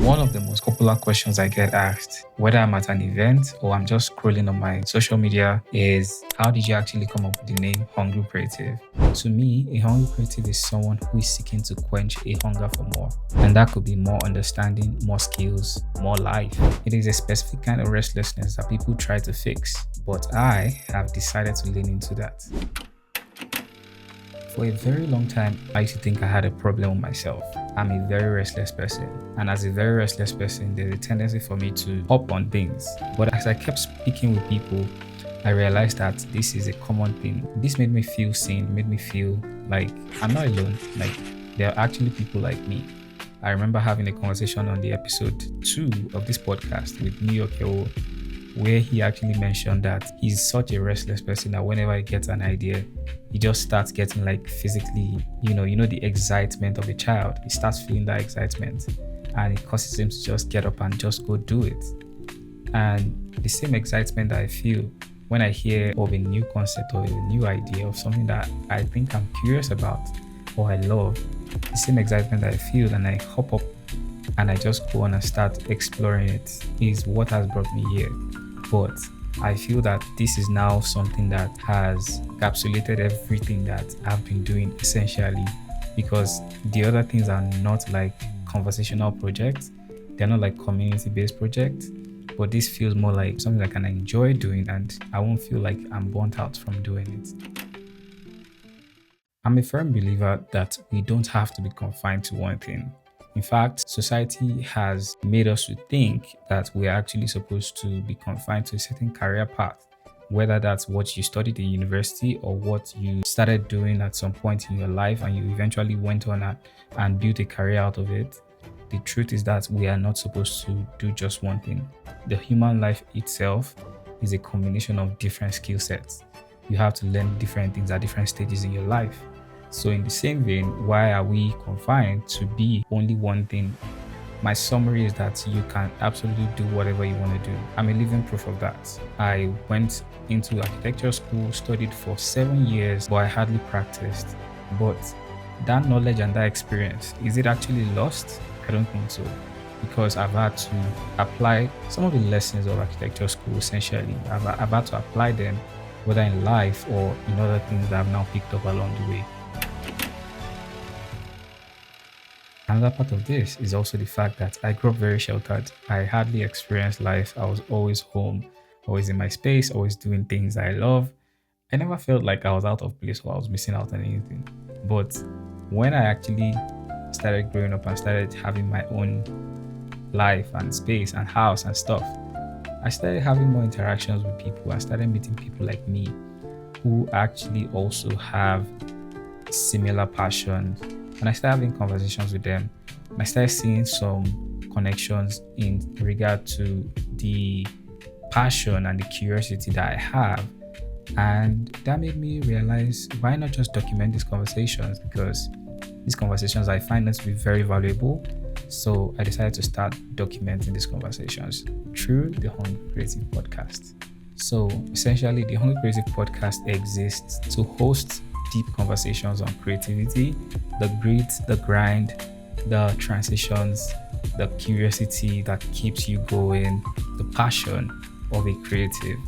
One of the most popular questions I get asked, whether I'm at an event or I'm just scrolling on my social media, is how did you actually come up with the name Hungry Creative? To me, a hungry creative is someone who is seeking to quench a hunger for more. And that could be more understanding, more skills, more life. It is a specific kind of restlessness that people try to fix, but I have decided to lean into that. For a very long time, I used to think I had a problem with myself. I'm a very restless person. And as a very restless person, there's a tendency for me to hop on things. But as I kept speaking with people, I realized that this is a common thing. This made me feel seen, made me feel like I'm not alone. Like there are actually people like me. I remember having a conversation on the episode 2 of this podcast with New York, where he actually mentioned that he's such a restless person that whenever he gets an idea, he just starts getting like physically, the excitement of a child. He starts feeling that excitement and it causes him to just get up and just go do it. And the same excitement that I feel when I hear of a new concept or a new idea of something that I think I'm curious about or I love, the same excitement that I feel and I hop up and I just go on and start exploring it is what has brought me here. But I feel that this is now something that has encapsulated everything that I've been doing essentially, because the other things are not like conversational projects, they're not like community-based projects, but this feels more like something I can enjoy doing and I won't feel like I'm burnt out from doing it. I'm a firm believer that we don't have to be confined to one thing. In fact, society has made us to think that we are actually supposed to be confined to a certain career path, whether that's what you studied in university or what you started doing at some point in your life and you eventually went on and built a career out of it. The truth is that we are not supposed to do just one thing. The human life itself is a combination of different skill sets. You have to learn different things at different stages in your life. So in the same vein, why are we confined to be only one thing? My summary is that you can absolutely do whatever you want to do. I'm a living proof of that. I went into architecture school, studied for 7 years, but I hardly practiced. But that knowledge and that experience, is it actually lost? I don't think so. Because I've had to apply some of the lessons of architecture school essentially. I've had to apply them whether in life or in other things that I've now picked up along the way. Another part of this is also the fact that I grew up very sheltered. I hardly experienced life. I was always home, always in my space, always doing things I love. I never felt like I was out of place or I was missing out on anything. But when I actually started growing up and started having my own life and space and house and stuff, I started having more interactions with people. I started meeting people like me who actually also have similar passions. And I started having conversations with them. And I started seeing some connections in regard to the passion and the curiosity that I have. And that made me realize, why not just document these conversations? Because these conversations, I find them to be very valuable. So I decided to start documenting these conversations through the Hungry Creative Podcast. So essentially, the Hungry Creative Podcast exists to host deep conversations on creativity, the grit, the grind, the transitions, the curiosity that keeps you going, the passion of a creative.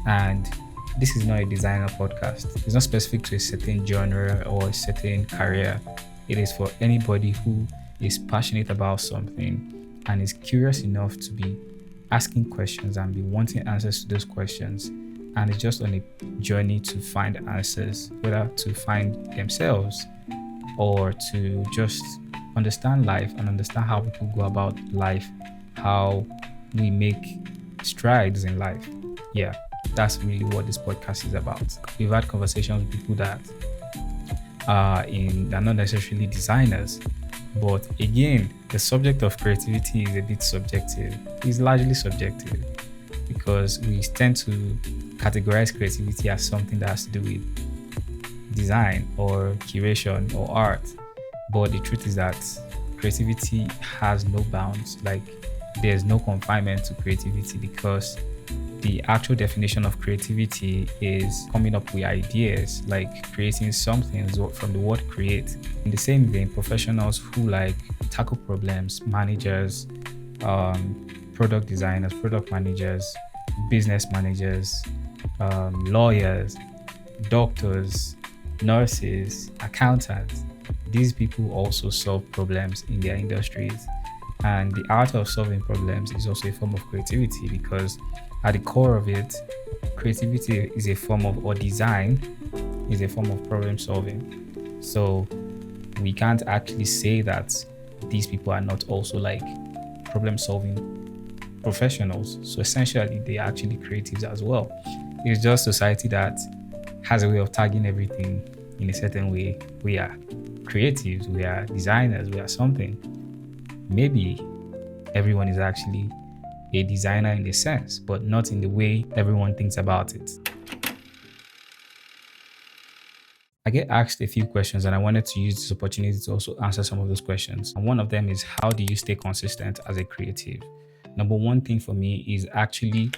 And this is not a designer podcast. It's not specific to a certain genre or a certain career. It is for anybody who is passionate about something and is curious enough to be asking questions and be wanting answers to those questions. And it's just on a journey to find answers, whether to find themselves or to just understand life and understand how people go about life, how we make strides in life. Yeah, that's really what this podcast is about. We've had conversations with people that are not necessarily designers, but again, the subject of creativity is a bit subjective. It's largely subjective because we tend to categorize creativity as something that has to do with design or curation or art. But the truth is that creativity has no bounds. Like there's no confinement to creativity, because the actual definition of creativity is coming up with ideas, like creating something from the word create. In the same vein, professionals who like tackle problems, managers, product designers, product managers, business managers, lawyers, doctors, nurses, accountants. These people also solve problems in their industries. And the art of solving problems is also a form of creativity because at the core of it, creativity is a form of, or design is a form of problem solving. So we can't actually say that these people are not also like problem solving professionals. So essentially, they are actually creatives as well. It's just society that has a way of tagging everything in a certain way. We are creatives, we are designers, we are something. Maybe everyone is actually a designer in a sense, but not in the way everyone thinks about it. I get asked a few questions and I wanted to use this opportunity to also answer some of those questions. And one of them is, how do you stay consistent as a creative? Number one thing for me is actually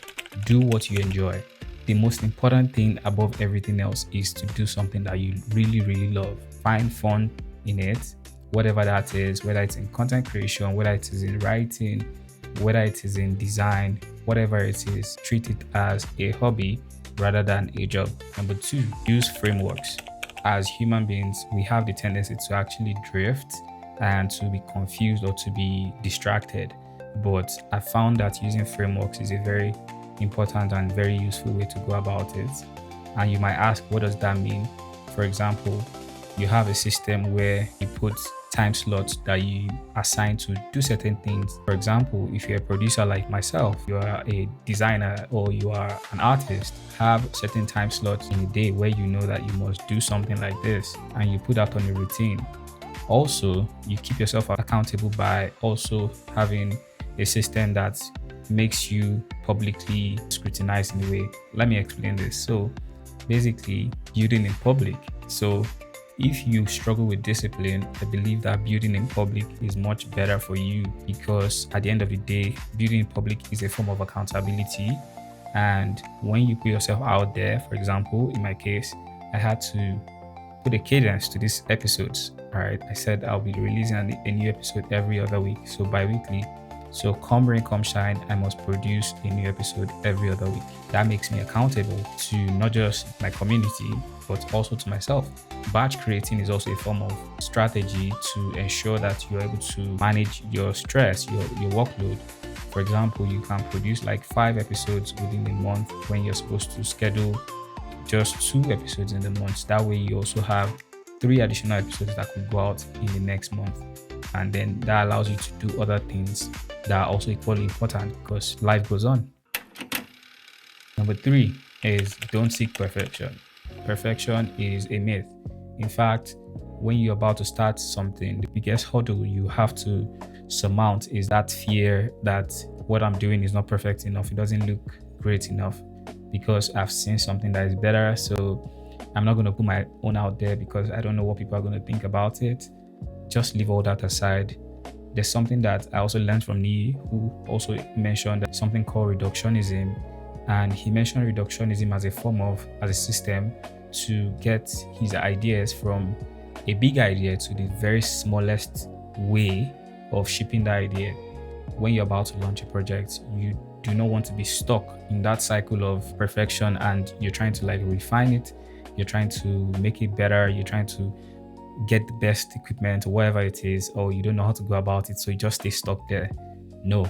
do what you enjoy. The most important thing above everything else is to do something that you really, really love. Find fun in it, whatever that is, whether it's in content creation, whether it is in writing, whether it is in design, whatever it is, treat it as a hobby rather than a job. Number two, use frameworks. As human beings, we have the tendency to actually drift and to be confused or to be distracted. But I found that using frameworks is a very important and very useful way to go about it. And you might ask, what does that mean? For example, you have a system where you put time slots that you assign to do certain things. For example, if you're a producer like myself, you are a designer or you are an artist, have certain time slots in a day where you know that you must do something like this and you put that on a routine. Also, you keep yourself accountable by also having a system that makes you publicly scrutinized in a way. Let me explain this. So basically, building in public. So if you struggle with discipline, I believe that building in public is much better for you because at the end of the day, building in public is a form of accountability. And when you put yourself out there, for example, in my case, I had to put a cadence to these episodes. All right. I said I'll be releasing a new episode every other week. So bi-weekly. So come rain, come shine, I must produce a new episode every other week. That makes me accountable to not just my community, but also to myself. Batch creating is also a form of strategy to ensure that you're able to manage your stress, your workload. For example, you can produce like 5 episodes within a month when you're supposed to schedule just 2 episodes in the month. That way you also have 3 additional episodes that could go out in the next month. And then that allows you to do other things that are also equally important because life goes on. Number 3 is don't seek perfection. Perfection is a myth. In fact, when you're about to start something, the biggest hurdle you have to surmount is that fear that what I'm doing is not perfect enough. It doesn't look great enough because I've seen something that is better. So I'm not going to put my own out there because I don't know what people are going to think about it. Just leave all that aside. There's something that I also learned from Nee, who also mentioned that something called reductionism. And he mentioned reductionism as a system to get his ideas from a big idea to the very smallest way of shipping the idea. When you're about to launch a project, you do not want to be stuck in that cycle of perfection and you're trying to like refine it. You're trying to make it better. You're trying to get the best equipment or whatever it is, or you don't know how to go about it, so you just stay stuck there. No,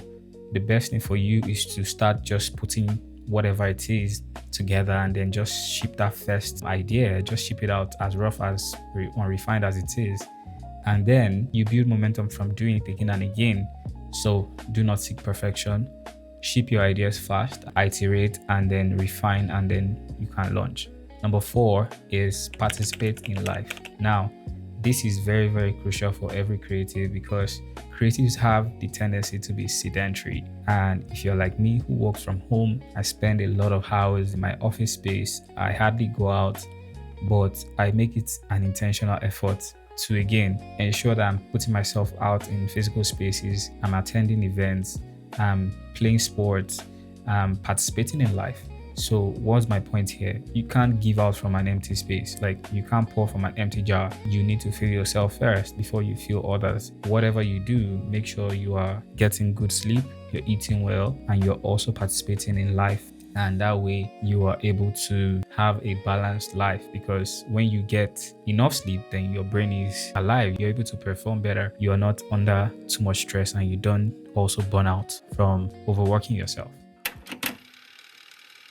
the best thing for you is to start just putting whatever it is together and then just ship that first idea, just ship it out as rough as unrefined as it is. And then you build momentum from doing it again and again. So do not seek perfection. Ship your ideas fast, iterate, and then refine, and then you can launch. Number 4 is participate in life. Now, this is very, very crucial for every creative because creatives have the tendency to be sedentary. And if you're like me who works from home, I spend a lot of hours in my office space. I hardly go out, but I make it an intentional effort to again ensure that I'm putting myself out in physical spaces, I'm attending events, I'm playing sports, I'm participating in life. So what's my point here? You can't give out from an empty space. Like, you can't pour from an empty jar. You need to fill yourself first before you fill others. Whatever you do, make sure you are getting good sleep, you're eating well, and you're also participating in life. And that way you are able to have a balanced life, because when you get enough sleep, then your brain is alive, you're able to perform better, you are not under too much stress, and you don't also burn out from overworking yourself.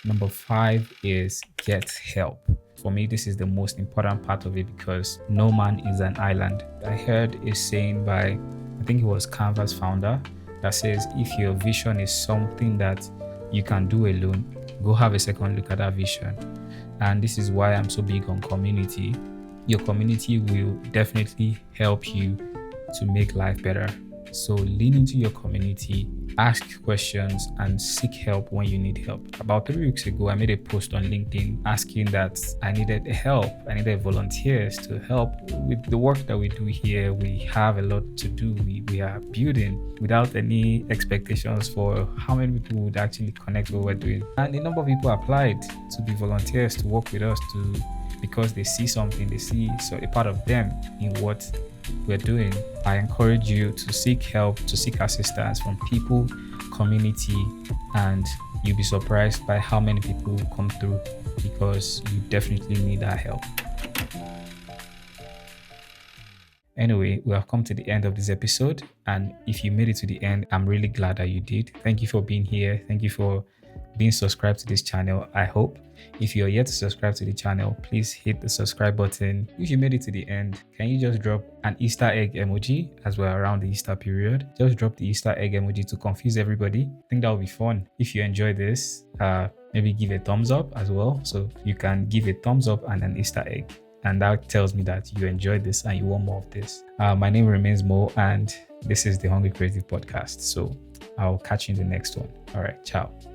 Number 5 is get help. For me, this is the most important part of it, because no man is an island. I heard a saying by, I think it was Canva's founder, that says, if your vision is something that you can do alone, go have a second look at that vision. And this is why I'm so big on community. Your community will definitely help you to make life better. So lean into your community, ask questions, and seek help when you need help. About 3 weeks ago, I made a post on LinkedIn asking that I needed help. I needed volunteers to help with the work that we do here. We have a lot to do. We are building without any expectations for how many people would actually connect with what we're doing. And a number of people applied to be volunteers to work with us, because they see something, they see a part of them in what we're doing. I encourage you to seek help, to seek assistance from people, community, and you'll be surprised by how many people will come through, because you definitely need that help. Anyway, we have come to the end of this episode, and if you made it to the end, I'm really glad that you did. Thank you for being here. Thank you for being subscribed to this channel, I hope. If you're yet to subscribe to the channel, please hit the subscribe button. If you made it to the end, can you just drop an Easter egg emoji, as we're around the Easter period? Just drop the Easter egg emoji to confuse everybody. I think that will be fun. If you enjoy this, maybe give a thumbs up as well. So you can give a thumbs up and an Easter egg, and that tells me that you enjoyed this and you want more of this. My name remains Mo, and this is the Hungry Creative Podcast. So I'll catch you in the next one. All right, ciao.